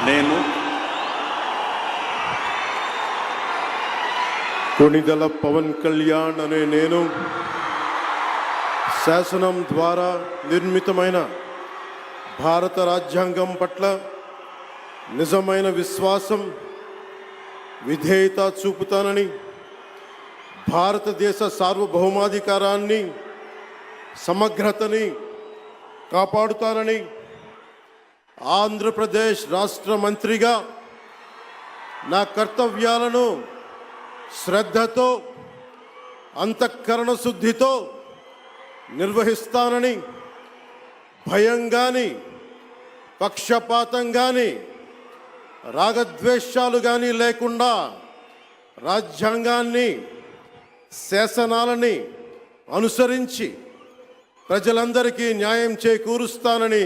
నేను కొణిదెల పవన్ కళ్యాణ్ అనే నేను శాసనం ద్వారా నిర్మితమైన భారత రాజ్యాంగం పట్ల నిజమైన విశ్వాసం విధేయత చూపుతానని, భారతదేశ సార్వభౌమాధికారాన్ని సమగ్రతని కాపాడుతానని, ఆంధ్రప్రదేశ్ రాష్ట్ర మంత్రిగా నా కర్తవ్యాలను శ్రద్ధతో అంతఃకరణ శుద్ధితో నిర్వహిస్తానని, భయం కానీ పక్షపాతం కానీ రాగద్వేషాలు కానీ లేకుండా రాజ్యాంగాన్ని శాసనాలని అనుసరించి ప్రజలందరికీ న్యాయం చేకూరుస్తానని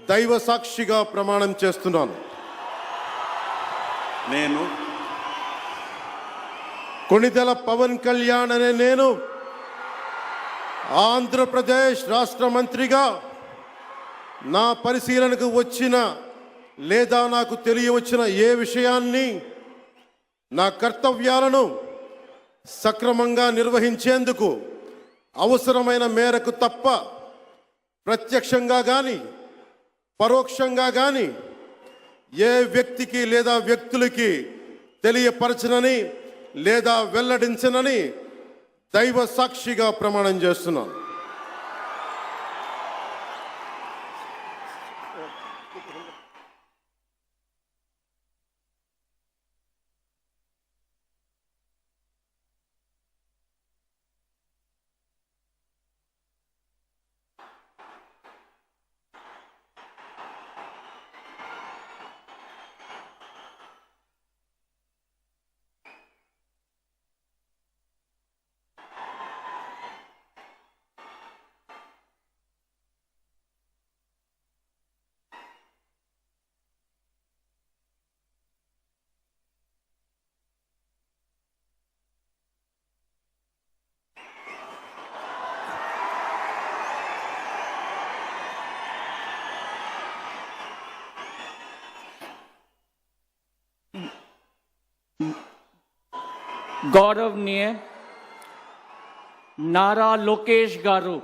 దైవ సాక్షిగా ప్రమాణం చేస్తున్నాను. నేను కొణిదెల పవన్ కళ్యాణ్ అనే నేను ఆంధ్రప్రదేశ్ రాష్ట్ర మంత్రిగా నా పరిశీలనకు వచ్చిన లేదా నాకు తెలియవచ్చిన ఏ విషయాన్ని నా కర్తవ్యాలను సక్రమంగా నిర్వహించేందుకు అవసరమైన మేరకు తప్ప ప్రత్యక్షంగా కానీ పరోక్షంగా కానీ ఏ వ్యక్తికి లేదా వ్యక్తులకి తెలియపరచనని లేదా వెల్లడించనని దైవ సాక్షిగా ప్రమాణం చేస్తున్నాను. गौरवनीय नारा लोकेश गारू